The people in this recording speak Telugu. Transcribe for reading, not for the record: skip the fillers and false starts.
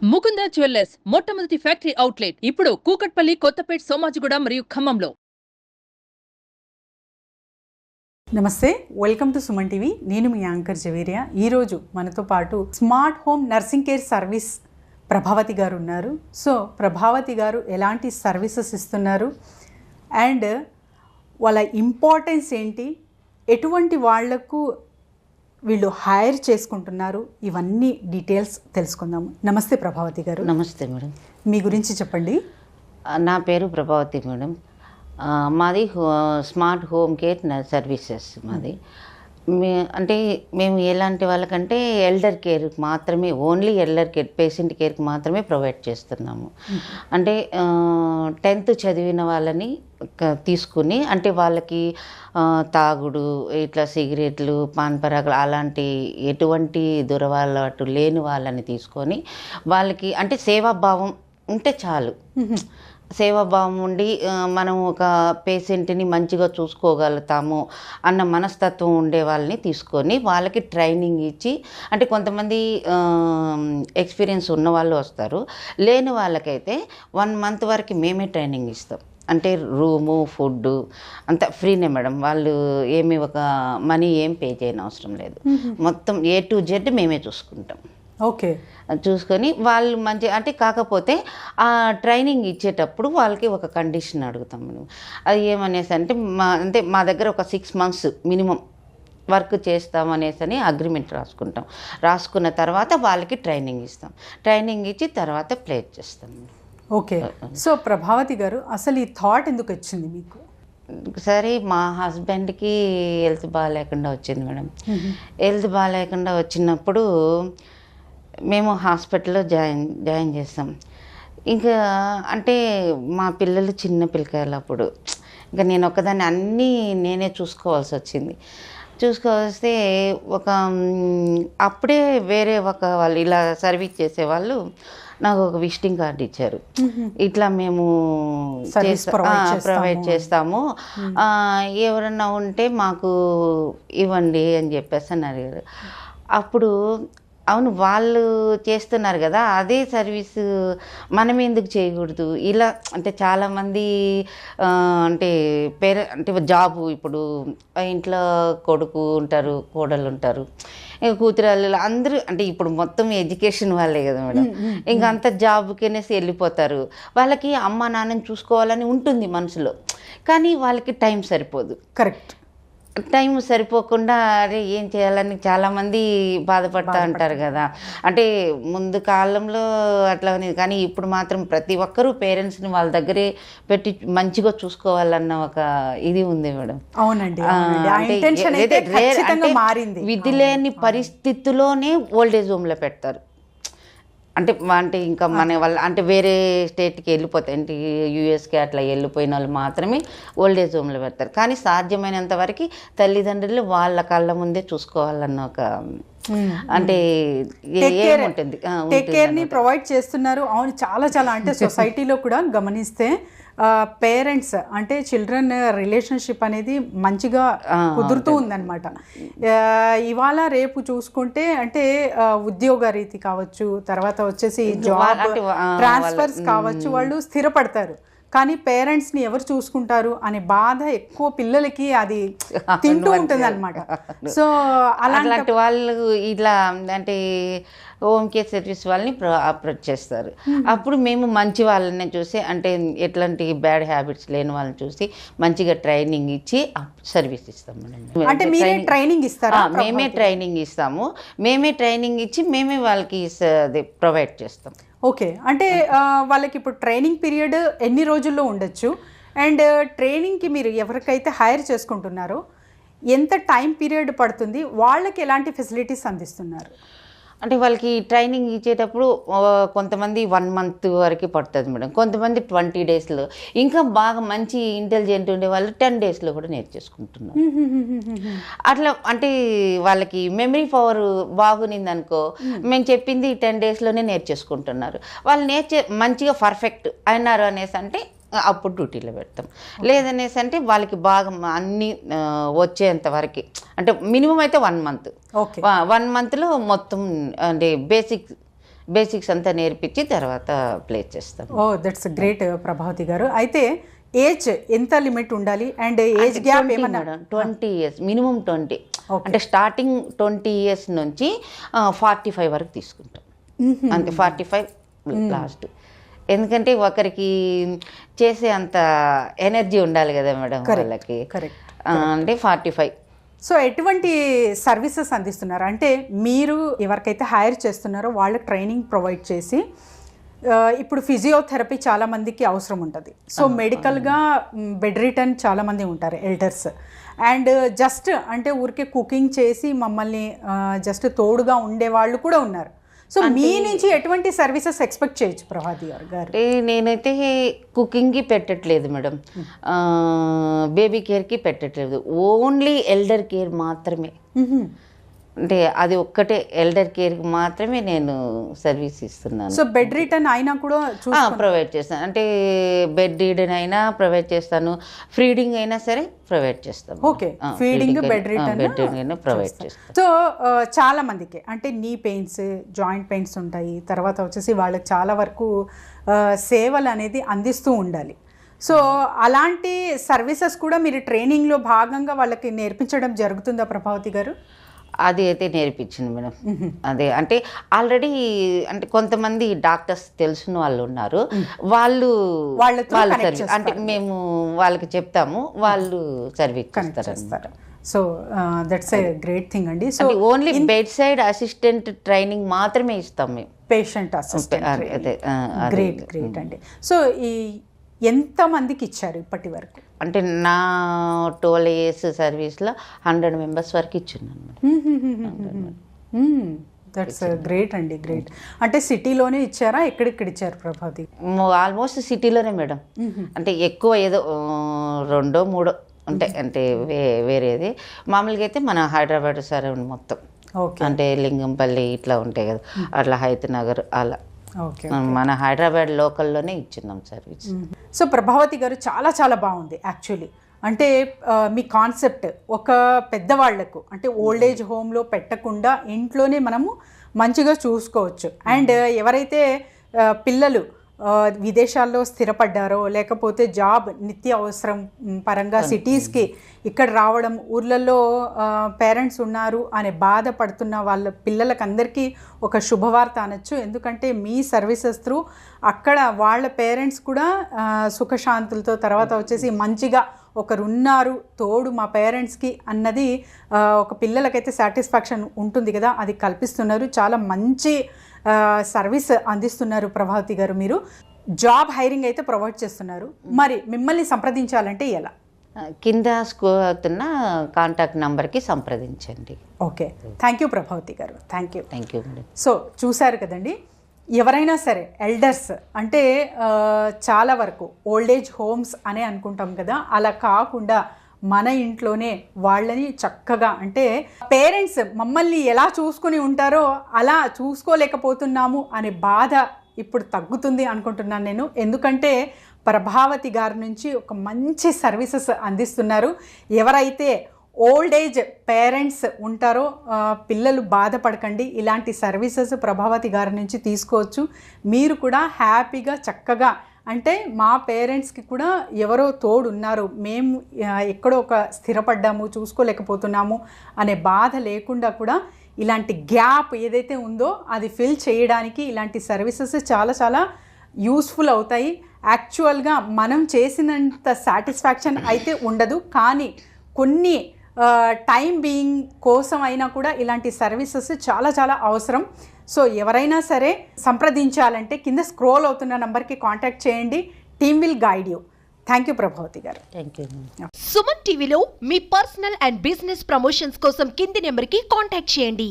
ముకుంద జ్యువెల్లర్స్ మొట్టమొదటి ఫ్యాక్టరీ అవుట్లెట్ ఇప్పుడు కూకట్పల్లి, కొత్తపేట్, సోమాజిగూడ మరియు ఖమ్మంలో. నమస్తే, వెల్కమ్ టు సుమన్ టీవీ. నేను మీ యాంకర్ జవేరియా. ఈరోజు మనతో పాటు smart home nursing care service Prabhavati గారు ఉన్నారు. సో ప్రభావతి గారు ఎలాంటి సర్వీసెస్ ఇస్తున్నారు అండ్ వాళ్ళ ఇంపార్టెన్స్ ఏంటి, ఎటువంటి వాళ్లకు వీళ్ళు హైర్ చేసుకుంటున్నారు, ఇవన్నీ డీటెయిల్స్ తెలుసుకుందాము. నమస్తే ప్రభావతి గారు. నమస్తే మేడం. మీ గురించి చెప్పండి. నా పేరు ప్రభావతి మేడం. మాది స్మార్ట్ హోమ్ కేర్ సర్వీసెస్ మాది. అంటే మేము ఎలాంటి వాళ్ళకంటే ఎల్డర్ కేర్ మాత్రమే, ఓన్లీ ఎల్డర్ కేర్, పేషెంట్ కేర్కి మాత్రమే ప్రొవైడ్ చేస్తున్నాము. అంటే 10th చదివిన వాళ్ళని తీసుకుని, అంటే వాళ్ళకి తాగుడు, ఇట్లా సిగరెట్లు, పాన్ పరాగులు అలాంటి ఎటువంటి దురలవాటు లేని వాళ్ళని తీసుకొని వాళ్ళకి అంటే సేవాభావం ఉంటే చాలు. సేవాభావం ఉండి మనం ఒక పేషెంట్ని మంచిగా చూసుకోగలుగుతాము అన్న మనస్తత్వం ఉండే వాళ్ళని తీసుకొని వాళ్ళకి ట్రైనింగ్ ఇచ్చి, అంటే కొంతమంది ఎక్స్పీరియన్స్ ఉన్న వాళ్ళు వస్తారు, లేని వాళ్ళకైతే 1 month వరకు మేమే ట్రైనింగ్ ఇస్తాం. అంటే రూము, ఫుడ్డు అంతా ఫ్రీనే మేడం. వాళ్ళు ఏమి ఒక మనీ ఏం పే చేయని అవసరం లేదు. మొత్తం A to Z మేమే చూసుకుంటాం. ఓకే, చూసుకొని వాళ్ళు మంచి, అంటే కాకపోతే ఆ ట్రైనింగ్ ఇచ్చేటప్పుడు వాళ్ళకి ఒక కండిషన్ అడుగుతాం మేము. అది ఏమనేసి అంటే మా దగ్గర ఒక 6 months మినిమం వర్క్ చేస్తామనేసి అగ్రిమెంట్ రాసుకుంటాం. రాసుకున్న తర్వాత వాళ్ళకి ట్రైనింగ్ ఇస్తాం. ట్రైనింగ్ ఇచ్చి తర్వాత ప్లేస్ చేస్తాం. ఓకే. సో ప్రభావతి గారు, అసలు ఈ థాట్ ఎందుకు వచ్చింది మీకు? సరే, మా హస్బెండ్కి హెల్త్ బాగాలేకుండా వచ్చింది మేడం. హెల్త్ బాగాలేకుండా వచ్చినప్పుడు మేము హాస్పిటల్లో జాయిన్ చేస్తాం. ఇంకా అంటే మా పిల్లలు చిన్న పిల్లకాయలు అప్పుడు. ఇంకా నేను ఒకదాన్ని అన్నీ నేనే చూసుకోవాల్సి వచ్చింది. చూసుకోవస్తే అప్పుడే వేరే వాళ్ళు ఇలా సర్వీస్ చేసేవాళ్ళు నాకు ఒక విజిటింగ్ కార్డు ఇచ్చారు. ఇట్లా మేము ప్రొవైడ్ చేస్తాము, ఎవరన్నా ఉంటే మాకు ఇవ్వండి అని చెప్పేసి అని అడిగారు. అప్పుడు అవును, వాళ్ళు చేస్తున్నారు కదా, అదే సర్వీసు మనం ఎందుకు చేయకూడదు? ఇలా అంటే చాలామంది అంటే అంటే జాబు, ఇప్పుడు ఇంట్లో కొడుకు ఉంటారు, కోడలు ఉంటారు, ఇంకా కూతురాళ్ళు అందరూ, అంటే ఇప్పుడు మొత్తం ఎడ్యుకేషన్ వాళ్ళే కదా మేడం. ఇంకా అంత జాబ్కనేసి వెళ్ళిపోతారు. వాళ్ళకి అమ్మ నాన్నని చూసుకోవాలని ఉంటుంది మనసులో, కానీ వాళ్ళకి టైం సరిపోదు. కరెక్ట్. టైం సరిపోకుండా అరే ఏం చేయాలని చాలామంది బాధపడతా ఉంటారు కదా. అంటే ముందు కాలంలో అట్లా ఉంది, కానీ ఇప్పుడు మాత్రం ప్రతి ఒక్కరూ పేరెంట్స్ని వాళ్ళ దగ్గరే పెట్టి మంచిగా చూసుకోవాలన్న ఒక ఇది ఉంది మేడం. అవునండి. విధి లేని పరిస్థితిలోనే ఓల్డేజ్ హోమ్లో పెడతారు. అంటే ఇంకా మన వాళ్ళ అంటే వేరే స్టేట్కి వెళ్ళిపోతాయి, అంటే యూఎస్కి అట్లా వెళ్ళిపోయిన వాళ్ళు మాత్రమే ఓల్డేజ్ హోమ్లో పెడతారు. కానీ సాధ్యమైనంత వరకు తల్లిదండ్రులు వాళ్ళ కళ్ళ ముందే చూసుకోవాలన్న ఒక అంటే ఏముంటుంది, టేక్ కేర్ని ప్రొవైడ్ చేస్తున్నారు. అవును, చాలా చాలా అంటే సొసైటీలో కూడా గమనిస్తే పేరెంట్స్ అంటే చిల్డ్రన్ రిలేషన్షిప్ అనేది మంచిగా కుదురుతూ ఉందన్నమాట. ఇవాళ రేపు చూసుకుంటే అంటే ఉద్యోగ రీతి కావచ్చు, తర్వాత వచ్చేసి జాబ్ ట్రాన్స్ఫర్స్ కావచ్చు, వాళ్ళు స్థిరపడతారు. కానీ పేరెంట్స్ని ఎవరు చూసుకుంటారు అనే బాధ ఎక్కువ పిల్లలకి అది తింటూ ఉంటుంది అనమాట. సో అలాంటి వాళ్ళు ఇలా అంటే హోమ్ కేర్ సర్వీస్ వాళ్ళని అప్రోచ్ చేస్తారు. అప్పుడు మేము మంచి వాళ్ళని చూసి, అంటే ఎట్లాంటి బ్యాడ్ హ్యాబిట్స్ లేని వాళ్ళని చూసి మంచిగా ట్రైనింగ్ ఇచ్చి సర్వీస్ ఇస్తాం మేడం. అంటే మీరే ట్రైనింగ్ ఇస్తారా? మేమే ట్రైనింగ్ ఇస్తాము, మేమే ట్రైనింగ్ ఇచ్చి మేమే వాళ్ళకి ప్రొవైడ్ చేస్తాం. ఓకే. అంటే వాళ్ళకి ఇప్పుడు ట్రైనింగ్ పీరియడ్ ఎన్ని రోజుల్లో ఉండొచ్చు? అండ్ ట్రైనింగ్కి మీరు ఎవరికైతే హైర్ చేసుకుంటున్నారో ఎంత టైం పీరియడ్ పడుతుంది? వాళ్ళకి ఎలాంటి ఫెసిలిటీస్ అందిస్తున్నారు? అంటే వాళ్ళకి ట్రైనింగ్ ఇచ్చేటప్పుడు కొంతమంది 1 month వరకు పడుతుంది మేడం, కొంతమంది 20 daysలో, ఇంకా బాగా మంచి ఇంటెలిజెంట్ ఉండే వాళ్ళు 10 daysలో కూడా నేర్చేసుకుంటున్నారు. అట్లా అంటే వాళ్ళకి మెమరీ పవర్ బాగునింది అనుకో, మేము చెప్పింది 10 daysలోనే నేర్చేసుకుంటున్నారు. వాళ్ళు మంచిగా పర్ఫెక్ట్ అయినారు అనేసి అంటే అప్పుడు డ్యూటీలో పెడతాం. లేదనేసి అంటే వాళ్ళకి బాగా అన్నీ వచ్చేంత వరకు, అంటే మినిమం అయితే 1 month. 1 monthలో మొత్తం అంటే బేసిక్ బేసిక్స్ అంతా నేర్పించి తర్వాత ప్లేస్ చేస్తాం. ఓ దట్స్ గ్రేట్ ప్రభావతి గారు. అయితే ఏజ్ ఎంత లిమిట్ ఉండాలి అండ్ ఏజ్ గ్యాప్ ఏమన్నా? 20 years మినిమం 20, అంటే స్టార్టింగ్ 20 years నుంచి 45 వరకు తీసుకుంటాం. అంతే 45 లాస్ట్. ఎందుకంటే ఒకరికి చేసే అంత ఎనర్జీ ఉండాలి కదా మేడం వాళ్ళకి. అంటే 45. సో ఎటువంటి సర్వీసెస్ అందిస్తున్నారు అంటే మీరు ఎవరికైతే హైర్ చేస్తున్నారో వాళ్ళకి ట్రైనింగ్ ప్రొవైడ్ చేసి, ఇప్పుడు ఫిజియోథెరపీ చాలా మందికి అవసరం ఉంటుంది. సో మెడికల్గా బెడ్ రిటర్న్ చాలా మంది ఉంటారు ఎల్డర్స్, అండ్ జస్ట్ అంటే ఊరికే కుకింగ్ చేసి మమ్మల్ని జస్ట్ తోడుగా ఉండే వాళ్ళు కూడా ఉన్నారు. సో మీ నుంచి ఎటువంటి సర్వీసెస్ ఎక్స్పెక్ట్ చేయొచ్చు ప్రభావతి గారు? అంటే నేనైతే కుకింగ్కి పెట్టట్లేదు మేడం, బేబీ కేర్కి పెట్టట్లేదు, ఓన్లీ ఎల్డర్ కేర్ మాత్రమే. అంటే అది ఒక్కటే ఎల్డర్ కేర్కి మాత్రమే నేను సర్వీస్ ఇస్తున్నాను. సో బెడ్ రిటర్న్ అయినా కూడా ప్రొవైడ్ చేస్తాను, అంటే బెడ్ రిటర్న్ అయినా ప్రొవైడ్ చేస్తాను, ఫీడింగ్ అయినా సరే ప్రొవైడ్ చేస్తాను. ఓకే, ఫీడింగ్ బెడ్ రిటర్న్ అయినా ప్రొవైడ్ చేస్తాను. సో చాలా మందికి అంటే నీ పెయిన్స్, జాయింట్ పెయిన్స్ ఉంటాయి, తర్వాత వచ్చేసి వాళ్ళకి చాలా వరకు సేవలు అనేది అందిస్తూ ఉండాలి. సో అలాంటి సర్వీసెస్ కూడా మీరు ట్రైనింగ్లో భాగంగా వాళ్ళకి నేర్పించడం జరుగుతుందా ప్రభావతి గారు? అది అయితే నేర్పించింది మేడం. అదే అంటే ఆల్రెడీ అంటే కొంతమంది డాక్టర్స్ తెలిసిన వాళ్ళు ఉన్నారు, వాళ్ళు సర్వీస్ అంటే మేము వాళ్ళకి చెప్తాము, వాళ్ళు సర్వీస్ చేస్తారు. So that's a great thing అండి. So only bed side assistant training మాత్రమే ఇస్తాం మేము, పేషెంట్ అసిస్టెంట్. గ్రేట్ గ్రేట్ అండి. సో ఈ ఎంత మందికి ఇచ్చారు ఇప్పటి వరకు? అంటే నా 12 years సర్వీస్లో 100 members వరకు ఇచ్చున్నాను. దట్స్ గ్రేట్ అండి, గ్రేట్. అంటే సిటీలోనే ఇచ్చారా, ఎక్కడెక్కడ ఇచ్చారు ప్రభావతి? ఆల్మోస్ట్ సిటీలోనే మేడం. అంటే ఎక్కువ ఏదో 2-3 ఉంటాయి, అంటే వేరేది. మామూలుగా అయితే మన హైదరాబాద్ సరౌండ్ మొత్తం, అంటే లింగంపల్లి ఇట్లా ఉంటాయి కదా, అట్లా హైత్ నగర్ అలా మన హైదరాబాద్ లోకల్లోనే ఇచ్చిన్నాం సర్వీస్. సో ప్రభావతి గారు చాలా చాలా బాగుంది యాక్చువల్లీ. అంటే మీ కాన్సెప్ట్ ఒక పెద్దవాళ్లకు అంటే ఓల్డ్ ఏజ్ హోమ్లో పెట్టకుండా ఇంట్లోనే మనము మంచిగా చూసుకోవచ్చు. అండ్ ఎవరైతే పిల్లలు విదేశాల్లో స్థిరపడ్డారో, లేకపోతే జాబ్ నిత్య అవసరం పరంగా సిటీస్కి ఇక్కడ రావడం, ఊర్లలో పేరెంట్స్ ఉన్నారు అనే బాధపడుతున్న వాళ్ళ పిల్లలకి అందరికీ ఒక శుభవార్త అనొచ్చు. ఎందుకంటే మీ సర్వీసెస్ త్రూ అక్కడ వాళ్ళ పేరెంట్స్ కూడా సుఖశాంతులతో, తర్వాత వచ్చేసి మంచిగా ఒకరున్నారు తోడు మా పేరెంట్స్కి అన్నది ఒక పిల్లలకైతే సాటిస్ఫాక్షన్ ఉంటుంది కదా, అది కల్పిస్తున్నారు. చాలా మంచి సర్వీస్ అందిస్తున్నారు ప్రభావతి గారు. మీరు జాబ్ హైరింగ్ అయితే ప్రొవైడ్ చేస్తున్నారు, మరి మిమ్మల్ని సంప్రదించాలంటే ఎలా? కింద స్క్రోల్ అవుతున్న కాంటాక్ట్ నెంబర్కి సంప్రదించండి. ఓకే, థ్యాంక్ యూ ప్రభావతి గారు, థ్యాంక్ యూ. మేడం. సో చూశారు కదండి, ఎవరైనా సరే ఎల్డర్స్ అంటే చాలా వరకు ఓల్డ్ ఏజ్ హోమ్స్ అనే అనుకుంటాం కదా, అలా కాకుండా మన ఇంట్లోనే వాళ్ళని చక్కగా, అంటే పేరెంట్స్ మమ్మల్ని ఎలా చూసుకుని ఉంటారో అలా చూసుకోలేకపోతున్నాము అనే బాధ ఇప్పుడు తగ్గుతుంది అనుకుంటున్నాను నేను. ఎందుకంటే ప్రభావతి గారి నుంచి ఒక మంచి సర్వీసెస్ అందిస్తున్నారు. ఎవరైతే ఓల్డ్ ఏజ్ పేరెంట్స్ ఉంటారో పిల్లలు బాధపడకండి, ఇలాంటి సర్వీసెస్ ప్రభావతి గారి నుంచి తీసుకోవచ్చు. మీరు కూడా హ్యాపీగా చక్కగా, అంటే మా పేరెంట్స్కి కూడా ఎవరో తోడు ఉన్నారు, మేము ఎక్కడో ఒక స్థిరపడ్డాము, చూసుకోలేకపోతున్నాము అనే బాధ లేకుండా కూడా ఇలాంటి గ్యాప్ ఏదైతే ఉందో అది ఫిల్ చేయడానికి ఇలాంటి సర్వీసెస్ చాలా చాలా యూస్ఫుల్ అవుతాయి. యాక్చువల్గా మనం చేసినంత సాటిస్ఫాక్షన్ అయితే ఉండదు, కానీ కొన్ని టైం బీయింగ్ కోసం అయినా కూడా ఇలాంటి సర్వీసెస్ చాలా చాలా అవసరం. సో ఎవరైనా సరే సంప్రదించాలంటే కింద స్క్రోల్ అవుతున్న నంబర్కి కాంటాక్ట్ చేయండి. Team will guide you. Thank you Prabhavathi గారు. Thank you. సుమన్ టీవీలో మీ పర్సనల్ అండ్ బిజినెస్ ప్రమోషన్స్ కోసం కింది నెంబర్కి కాంటాక్ట్ చేయండి.